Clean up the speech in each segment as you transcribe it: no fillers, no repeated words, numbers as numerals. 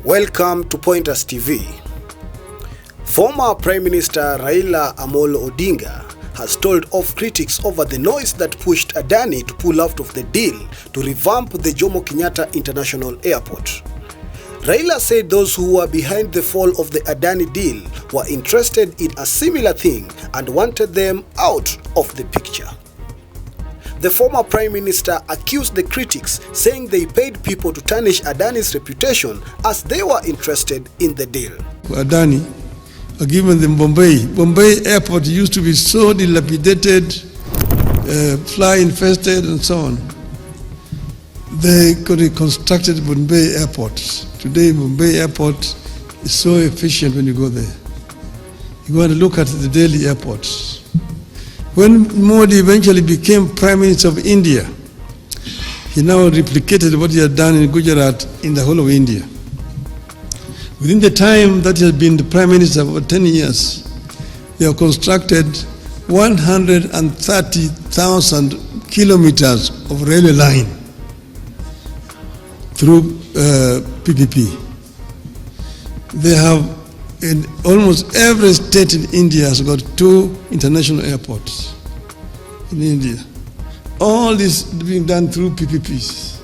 Welcome to Pointers TV. Former Prime Minister Raila Odinga has told off critics over the noise that pushed Adani to pull out of the deal to revamp the Jomo Kenyatta International Airport. Raila said those who were behind the fall of the Adani deal were interested in a similar thing and wanted them out of the picture. The former Prime Minister accused the critics, saying they paid people to tarnish Adani's reputation as they were interested in the deal. Adani, given them Bombay airport used to be so dilapidated, fly infested and so on. They could have constructed Bombay airport. Today Bombay airport is so efficient when you go there. You want to look at the Delhi airports. When Modi eventually became Prime Minister of India, he now replicated what he had done in Gujarat in the whole of India. Within the time that he has been the Prime Minister for 10 years, they have constructed 130,000 kilometers of railway line through PPP. They have, in almost every state in India has got 2 international airports in India. All this being done through PPPs.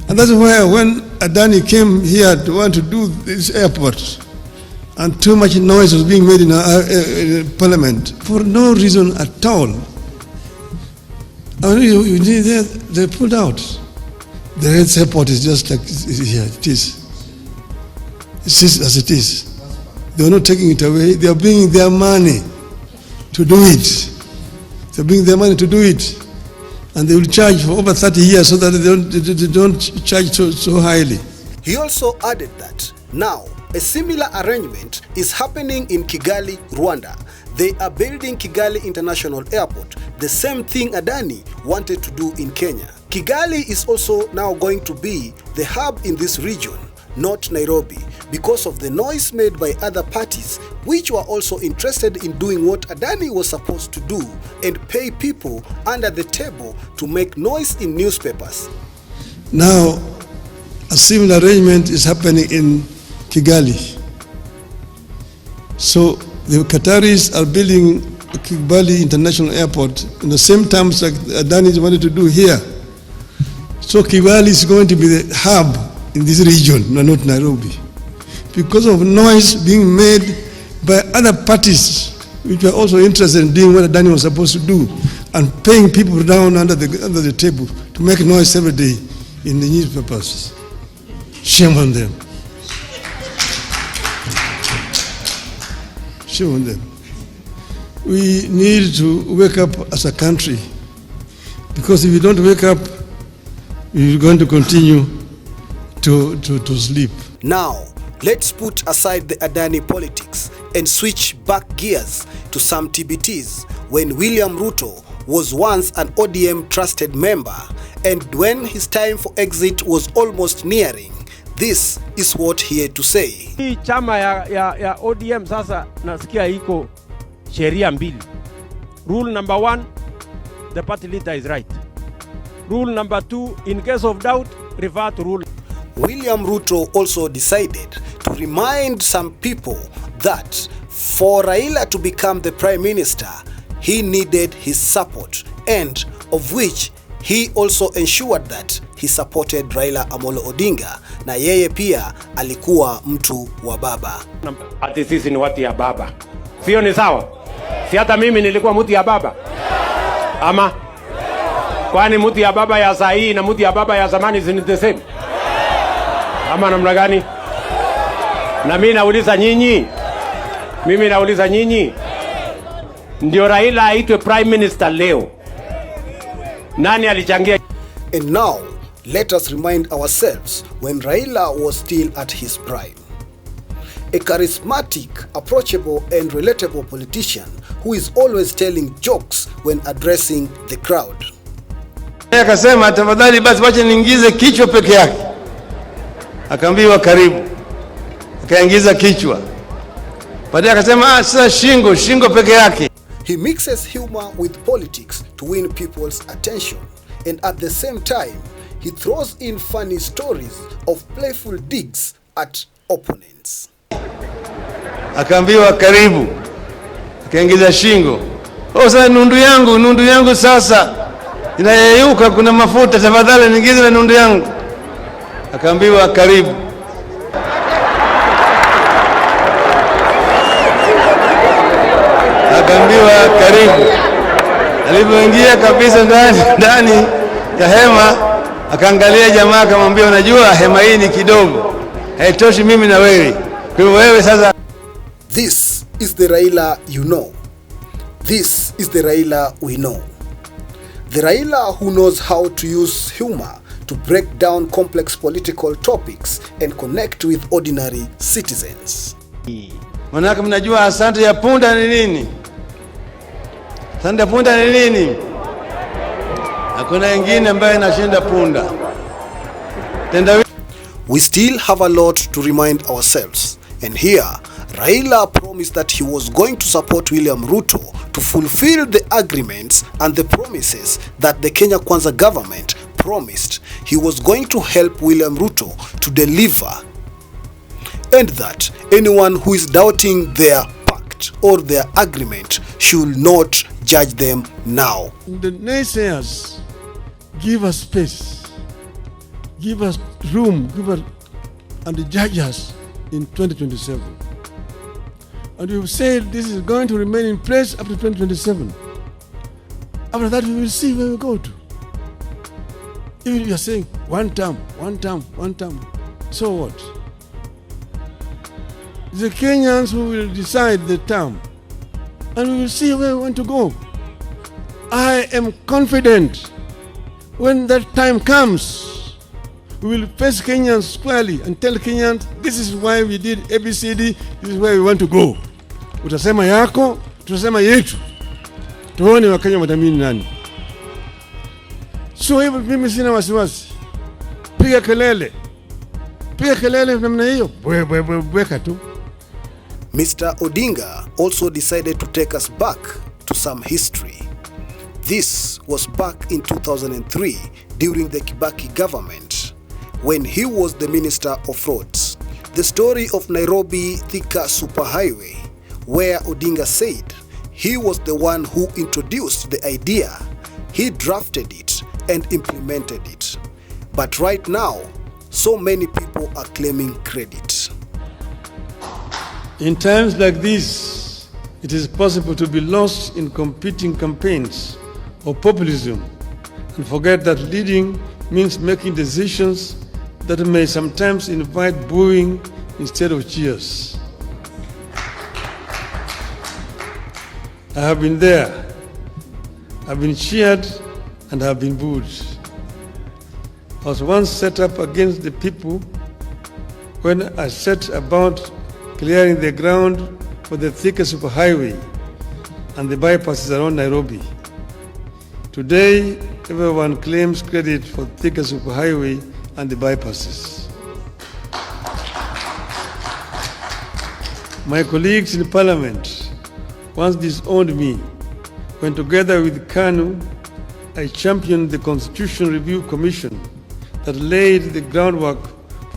And that's why when Adani came here to want to do this airport, and too much noise was being made in Parliament for no reason at all, they pulled out. The Red Airport is just like here, it is. It's as it is. They are not taking it away. They are bringing their money to do it. They are bringing their money to do it. And they will charge for over 30 years so that they don't charge so highly. He also added that now a similar arrangement is happening in Kigali, Rwanda. They are building Kigali International Airport, the same thing Adani wanted to do in Kenya. Kigali is also now going to be the hub in this region, not Nairobi, because of the noise made by other parties which were also interested in doing what Adani was supposed to do and pay people under the table to make noise in newspapers. Now, a similar arrangement is happening in Kigali. So the Qataris are building Kigali International Airport in the same terms like Adani wanted to do here. So Kigali is going to be the hub in this region, not Nairobi, because of noise being made by other parties which were also interested in doing what Adani was supposed to do and paying people down under the table to make noise every day in the newspapers. Shame on them. Shame on them. We need to wake up as a country, because if we don't wake up, we're going to continue to sleep. Now, let's put aside the Adani politics and switch back gears to some TBTs when William Ruto was once an ODM trusted member, and when his time for exit was almost nearing, this is what he had to say. Hii chama ya ODM sasa nasikia iko sheria mbili. Rule number 1, the party leader is right. Rule number 2, in case of doubt, refer to rule. William Ruto also decided to remind some people that for Raila to become the Prime Minister, he needed his support, and of which he also ensured that he supported Raila Odinga, na yeye pia alikuwa mtu wa baba. Ati sisi ni watu ya baba. Sio ni sawa? Si hata mimi nilikuwa mtu ya baba? Ama? Kwani mtu ya baba ya saa hii na mtu ya baba ya zamani ni the same? Ama namna gani? Na mimi nauliza nyinyi, ndio Raila aitwe Prime Minister leo, nani alichangia? And now, let us remind ourselves when Raila was still at his prime. A charismatic, approachable and relatable politician who is always telling jokes when addressing the crowd. Akasema tafadhali basi wacha niingize kichwa peke yake. Akaambiwa karibu. Akaingiza kichwa. Baadaye akasema sasa shingo peke yake. He mixes humor with politics to win people's attention, and at the same time he throws in funny stories of playful digs at opponents. Akaambiwa karibu, akaingiza shingo. Sasa nundu yangu sasa inayeyuka, kuna mafuta, tafadhali niingize na nundu yangu. Akaambiwa karibu. Akaambiwa karibu. Alipoingia kabisa ndani ya hema, akaangalia jamaa, akamwambia unajua hema hii ni kidogo, haitoshi mimi na wewe. Kwa hiyo wewe sasa. This is the Raila you know. This is the Raila we know. The Raila who knows how to use humor to break down complex political topics and connect with ordinary citizens. Manake mnajua asante ya punda ni nini? Asante ya punda ni nini? Hakuna ingine ambaye inashinda punda. We still have a lot to remind ourselves, and here Raila promised that he was going to support William Ruto to fulfill the agreements and the promises that the Kenya Kwanza government promised. He was going to help William Ruto to deliver, and that anyone who is doubting their pact or their agreement should not judge them now. The naysayers give us space, give us room, and judge us in 2027. And we have said this is going to remain in place up to 2027. After that, we will see where we go to. Even if you are saying one term, so what? The Kenyans who will decide the term, and we will see where we want to go. I am confident when that time comes, we will face Kenyans squarely and tell Kenyans, this is why we did ABCD, this is where we want to go. Utasema yako, tutasema yetu. Tuone wa Kenya watamini nani. So hivyo mimi sina wasiwasi. Piga kelele namna hiyo. Weka tu. Mr. Odinga also decided to take us back to some history. This was back in 2003 during the Kibaki government, when he was the Minister of Roads. The story of Nairobi Thika Superhighway, where Odinga said he was the one who introduced the idea, he drafted it and implemented it. But right now, so many people are claiming credit. In times like this, it is possible to be lost in competing campaigns or populism and forget that leading means making decisions that may sometimes invite booing instead of cheers. I have been there, I've been cheered and have been booed. I was once set up against the people when I set about clearing the ground for the Thika Superhighway and the bypasses around Nairobi. Today, everyone claims credit for Thika Superhighway and the bypasses. My colleagues in Parliament once disowned me when, together with KANU, I championed the Constitution Review Commission that laid the groundwork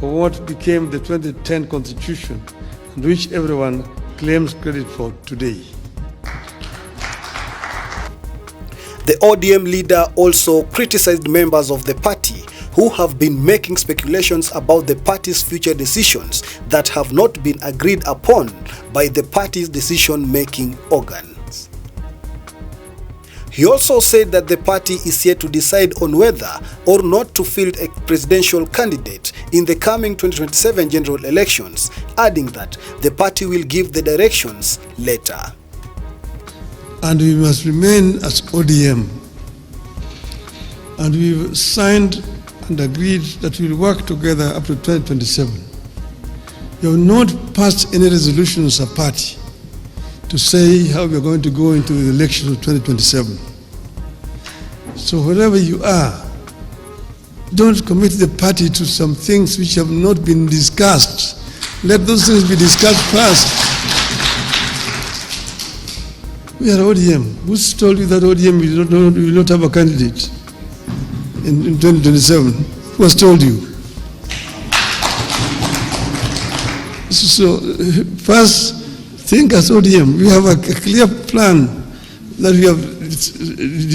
for what became the 2010 Constitution, and which everyone claims credit for today. The ODM leader also criticized members of the party who have been making speculations about the party's future decisions that have not been agreed upon by the party's decision-making organs. He also said that the party is yet to decide on whether or not to field a presidential candidate in the coming 2027 general elections, adding that the party will give the directions later. And we must remain as ODM. And we've signed and agreed that we'll work together up to 2027. We have not passed any resolution as a party to say how we're going to go into the election of 2027. So wherever you are, don't commit the party to some things which have not been discussed. Let those things be discussed first. We are ODM. Who's told you that ODM will not have a candidate in 2027? was told you. So first, think as ODM. We have a clear plan that we have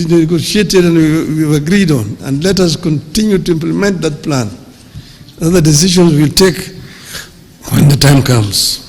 negotiated and we have agreed on, and let us continue to implement that plan. Other decisions we'll take when the time comes.